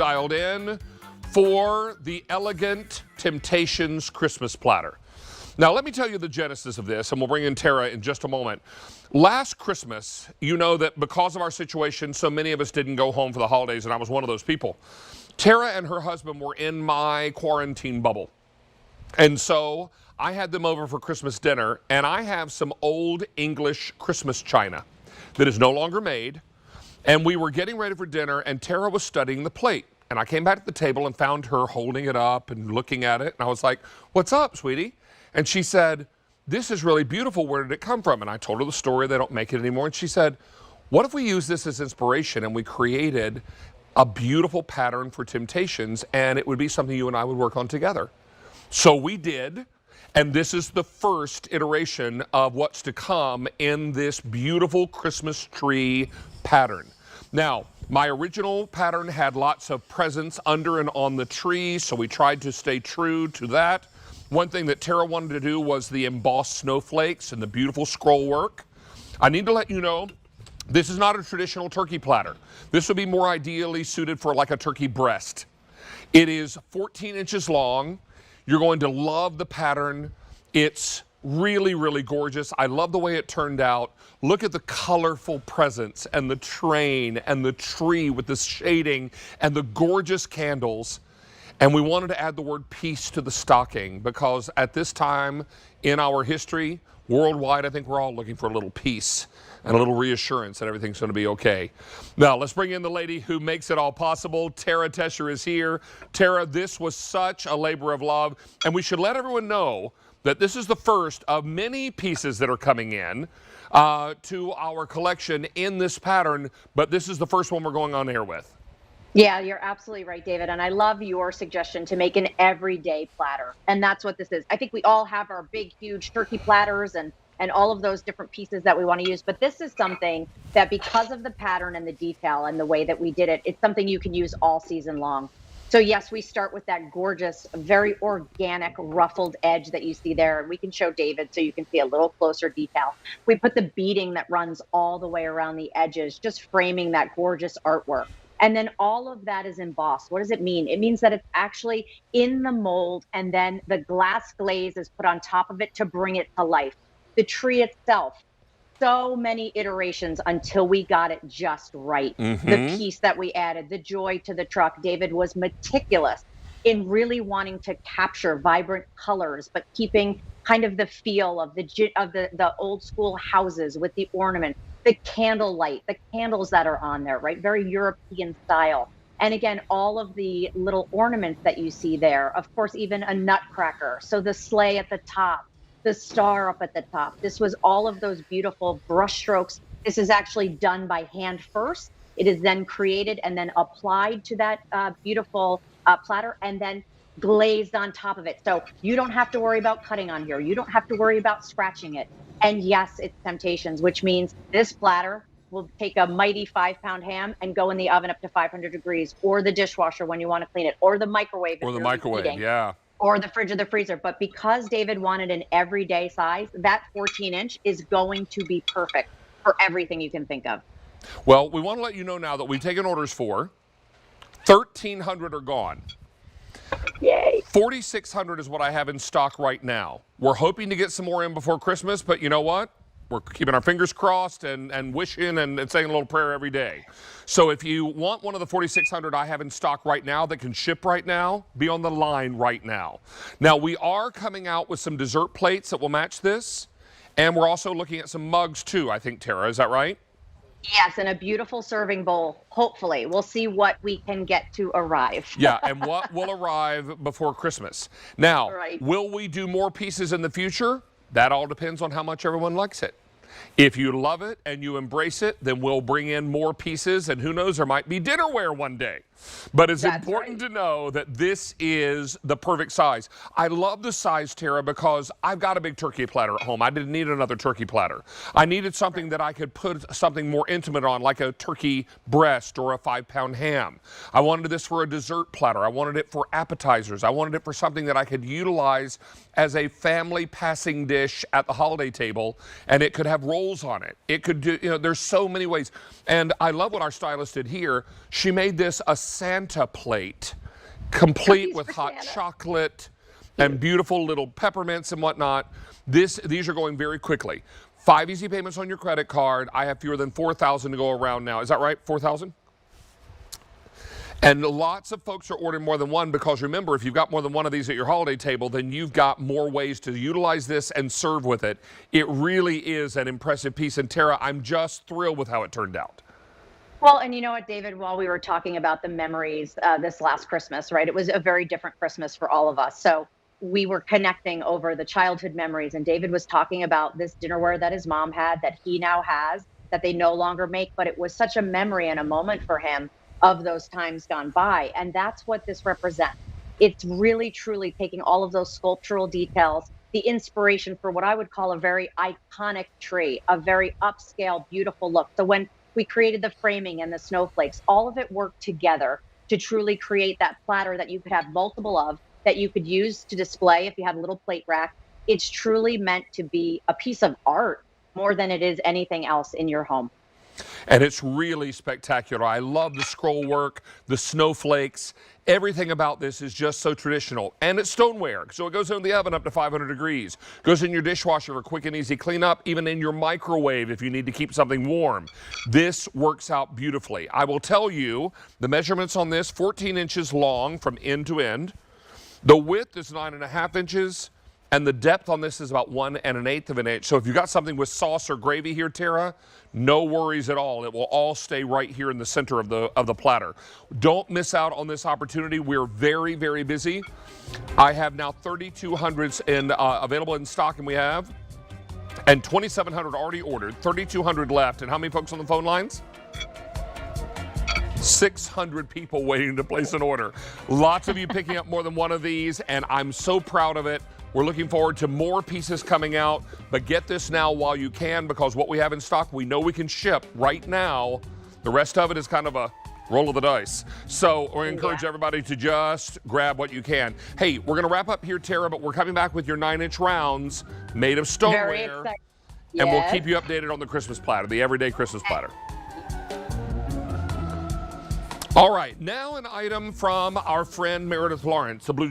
dialed in for the elegant Temp-tations Christmas platter. Now, let me tell you the genesis of this, and we'll bring in Tara in just a moment. Last Christmas, you know that because of our situation, so many of us didn't go home for the holidays, and I was one of those people. Tara and her husband were in my quarantine bubble. And so I had them over for Christmas dinner, and I have some old English Christmas china that is no longer made. And we were getting ready for dinner, and Tara was studying the plate. And I came back to the table and found her holding it up and looking at it. And I was like, "What's up, sweetie?" And she said, "This is really beautiful. Where did it come from?" And I told her the story. They don't make it anymore. And she said, "What if we use this as inspiration and we created a beautiful pattern for Temp-tations, and it would be something you and I would work on together?" So we did. And this is the first iteration of what's to come in this beautiful Christmas tree pattern. Now, my original pattern had lots of presents under and on the tree, so we tried to stay true to that. One thing that Tara wanted to do was the embossed snowflakes and the beautiful scroll work. I need to let you know, this is not a traditional turkey platter. This would be more ideally suited for like a turkey breast. It is 14 inches long. You're going to love the pattern. It's really, really gorgeous. I love the way it turned out. Look at the colorful presents and the train and the tree with the shading and the gorgeous candles. And we wanted to add the word peace to the stocking because at this time in our history, worldwide, I think we're all looking for a little peace and a little reassurance that everything's going to be okay. Now, let's bring in the lady who makes it all possible. Tara Tescher is here. Tara, this was such a labor of love, and we should let everyone know that this is the first of many pieces that are coming in to our collection in this pattern, but this is the first one we're going on air with. Yeah, you're absolutely right, David. And I love your suggestion to make an everyday platter. And that's what this is. I think we all have our big, huge turkey platters and all of those different pieces that we want to use. But this is something that because of the pattern and the detail and the way that we did it, it's something you can use all season long. So yes, we start with that gorgeous, very organic ruffled edge that you see there. We can show David so you can see a little closer detail. We put the beading that runs all the way around the edges, just framing that gorgeous artwork. And then all of that is embossed. What does it mean? It means that it's actually in the mold and then the glass glaze is put on top of it to bring it to life. The tree itself, so many iterations until we got it just right. The piece that we added, the joy to the truck. David was meticulous in really wanting to capture vibrant colors, but keeping kind of the feel of the old school houses with the ornament, the candlelight, the candles that are on there, right? Very European style. And again, all of the little ornaments that you see there, of course, even a nutcracker. So the sleigh at the top, the star up at the top. This was all of those beautiful brush strokes. This is actually done by hand first. It is then created and then applied to that beautiful platter and then glazed on top of it. So you don't have to worry about cutting on here. You don't have to worry about scratching it. And yes, it's Temp-tations, which means this platter will take a mighty 5-pound ham and go in the oven up to 500 degrees, or the dishwasher when you want to clean it, or the microwave. Or the microwave, yeah. Or the fridge or the freezer. But because David wanted an everyday size, that 14-inch is going to be perfect for everything you can think of. Well, we want to let you know now that we've taken orders for 1,300 are gone. Yay. 4,600 is what I have in stock right now. We're hoping to get some more in before Christmas, but you know what? We're keeping our fingers crossed and wishing and saying a little prayer every day. So if you want one of the 4,600 I have in stock right now that can ship right now, be on the line right now. Now, we are coming out with some dessert plates that will match this, and we're also looking at some mugs too, I think, Tara. Is that right? Yes, and a beautiful serving bowl, hopefully. We'll see what we can get to arrive. Yeah, and what will arrive before Christmas. Now, will we do more pieces in the future? That all depends on how much everyone likes it. If you love it and you embrace it, then we'll bring in more pieces, and who knows, there might be dinnerware one day. But it's important to know that this is the perfect size. I love the size, Tara, because I've got a big turkey platter at home. I didn't need another turkey platter. I needed something that I could put something more intimate on, like a turkey breast or a 5-pound ham. I wanted this for a dessert platter. I wanted it for appetizers. I wanted it for something that I could utilize as a family passing dish at the holiday table, and it could have rolls on it. It could do, you know, there's so many ways. And I love what our stylist did here. She made this a Santa plate, complete Cookies with for hot Santa. chocolate and beautiful little peppermints and whatnot. These are going very quickly. 5 easy payments on your credit card. I have fewer than 4,000 to go around now. Is that right? 4,000? And lots of folks are ordering more than one because remember, if you've got more than one of these at your holiday table, then you've got more ways to utilize this and serve with it. It really is an impressive piece. And Tara, I'm just thrilled with how it turned out. Well, and you know what, David, while we were talking about the memories this last Christmas, right? It was a very different Christmas for all of us. So we were connecting over the childhood memories. And David was talking about this dinnerware that his mom had that he now has that they no longer make. But it was such a memory and a moment for him of those times gone by. And that's what this represents. It's really, truly taking all of those sculptural details, the inspiration for what I would call a very iconic tree, a very upscale, beautiful look. So when we created the framing and the snowflakes, all of it worked together to truly create that platter that you could have multiple of, that you could use to display if you had a little plate rack. It's truly meant to be a piece of art more than it is anything else in your home. And it's really spectacular. I love the scroll work, the snowflakes. Everything about this is just so traditional. And it's stoneware, so it goes in the oven up to 500 degrees. Goes in your dishwasher for quick and easy cleanup, even in your microwave if you need to keep something warm. This works out beautifully. I will tell you the measurements on this, 14 inches long from end to end. The width is 9.5 inches. And the depth on this is about 1 1/8 of an inch. So if you've got something with sauce or gravy here, Tara, no worries at all. It will all stay right here in the center of the platter. Don't miss out on this opportunity. We're very, very busy. I have now 3,200 available in stock, and we have, and 2,700 already ordered, 3,200 left. And how many folks on the phone lines? 600 people waiting to place an order. Lots of you picking up more than one of these, and I'm so proud of it. We're looking forward to more pieces coming out, but get this now while you can, because what we have in stock, we know we can ship right now. The rest of it is kind of a roll of the dice. So we encourage everybody to just grab what you can. Hey, we're going to wrap up here, Tara, but we're coming back with your 9-inch rounds made of stoneware. Very excited. And we'll keep you updated on the Christmas platter, the everyday Christmas platter. All right, now an item from our friend Meredith Lawrence, the Blue